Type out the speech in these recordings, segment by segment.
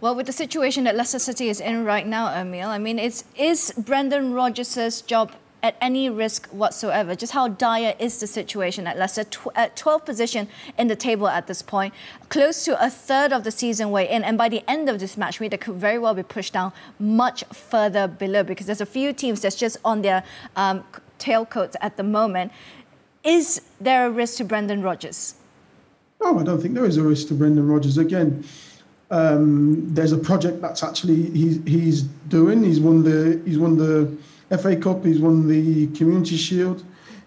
Well, with the situation that Leicester City is in right now, Emile, I mean, is Brendan Rodgers' job at any risk whatsoever? Just how dire is the situation at Leicester? At 12th position in the table at this point, close to a third of the season way in, and by the end of this match week, they could very well be pushed down much further below because there's a few teams that's just on their tailcoats at the moment. Is there a risk to Brendan Rodgers? No, I don't think there is a risk to Brendan Rodgers. Again, there's a project that's actually he's doing. He's won the FA Cup. He's won the Community Shield.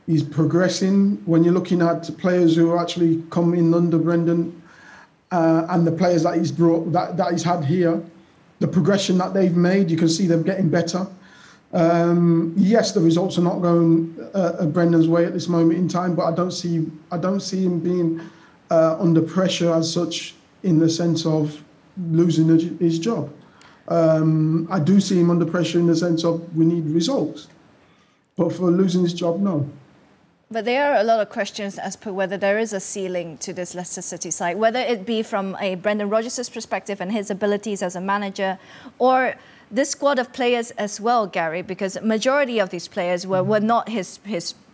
He's progressing. When you're looking at players who actually come in under Brendan and the players that he's brought, that he's had here, the progression that they've made, you can see them getting better. Yes, the results are not going Brendan's way at this moment in time, but I don't see him being under pressure as such in the sense of losing his job. I do see him under pressure in the sense of we need results, but for losing his job, no. But there are a lot of questions as per whether there is a ceiling to this Leicester City side, whether it be from a Brendan Rodgers' perspective and his abilities as a manager, or this squad of players as well, Gary, because majority of these players were not his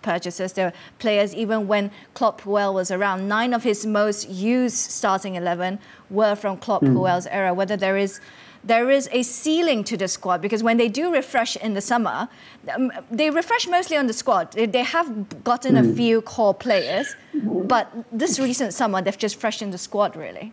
purchases. They were players even when Klopp Puel was around. 9 of his most used starting 11 were from Klopp Puel's era. Whether there is a ceiling to the squad, because when they do refresh in the summer, they refresh mostly on the squad. They have gotten a few core players, but this recent summer, they've just freshened the squad, really.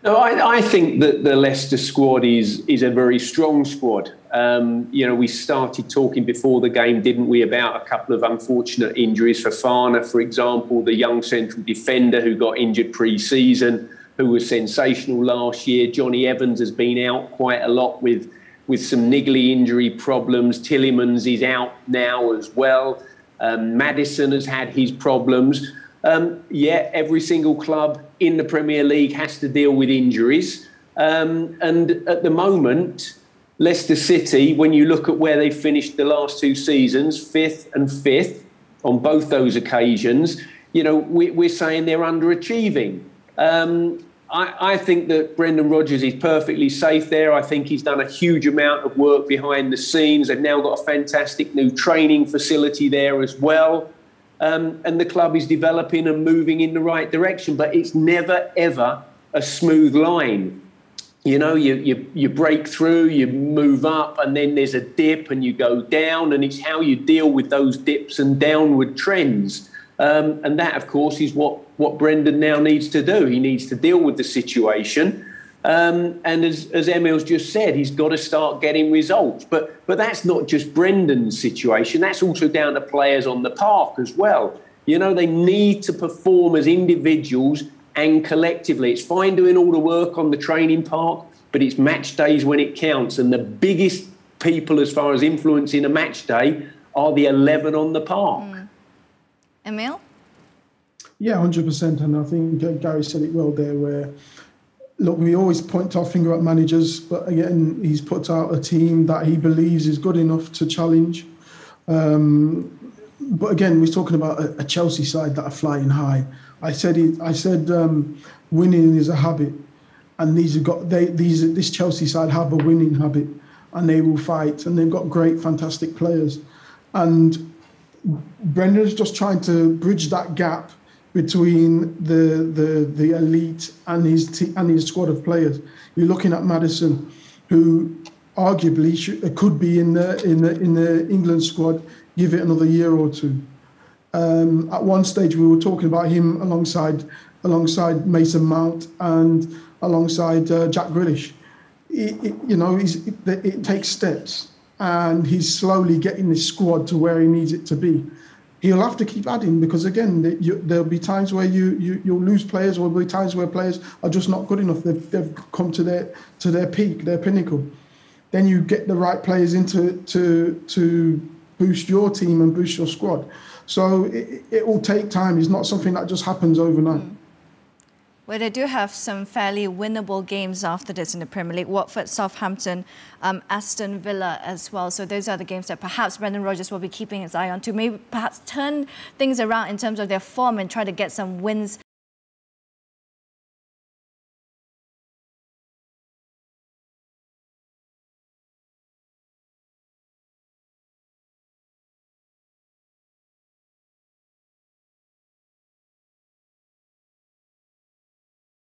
No, I think that the Leicester squad is a very strong squad. We started talking before the game, didn't we, about a couple of unfortunate injuries for Fana, for example, the young central defender who got injured pre-season, who was sensational last year. Johnny Evans has been out quite a lot with some niggly injury problems. Tielemans is out now as well. Maddison has had his problems. Every single club in the Premier League has to deal with injuries. And at the moment, Leicester City, when you look at where they finished the last 2 seasons, 5th and 5th on both those occasions, we're saying they're underachieving. I think that Brendan Rodgers is perfectly safe there. I think he's done a huge amount of work behind the scenes. They've now got a fantastic new training facility there as well. And the club is developing and moving in the right direction. But it's never, ever a smooth line. You break through, you move up, and then there's a dip and you go down. And it's how you deal with those dips and downward trends. And that, of course, is what Brendan now needs to do. He needs to deal with the situation. And as Emile's just said, he's got to start getting results. But that's not just Brendan's situation. That's also down to players on the park as well. They need to perform as individuals and collectively. It's fine doing all the work on the training park, but it's match days when it counts. And the biggest people as far as influencing a match day are the 11 on the park. Emile? Yeah, 100%. And I think Gary said it well there, where, look, we always point our finger at managers, but again, he's put out a team that he believes is good enough to challenge. But again, we're talking about a Chelsea side that are flying high. I said winning is a habit, and this Chelsea side have a winning habit, and they will fight, and they've got great, fantastic players. And Brendan's just trying to bridge that gap between the elite and his squad of players. You're looking at Maddison, who arguably could be in the England squad. Give it another year or two. At one stage, we were talking about him alongside Mason Mount and alongside Jack Grealish. It takes steps. And he's slowly getting this squad to where he needs it to be. He'll have to keep adding, because again, there'll be times where you'll lose players, or there'll be times where players are just not good enough. They've come to their peak, their pinnacle. Then you get the right players in to boost your team and boost your squad. So it will take time. It's not something that just happens overnight. Well, they do have some fairly winnable games after this in the Premier League. Watford, Southampton, Aston Villa as well. So those are the games that perhaps Brendan Rodgers will be keeping his eye on to maybe perhaps turn things around in terms of their form and try to get some wins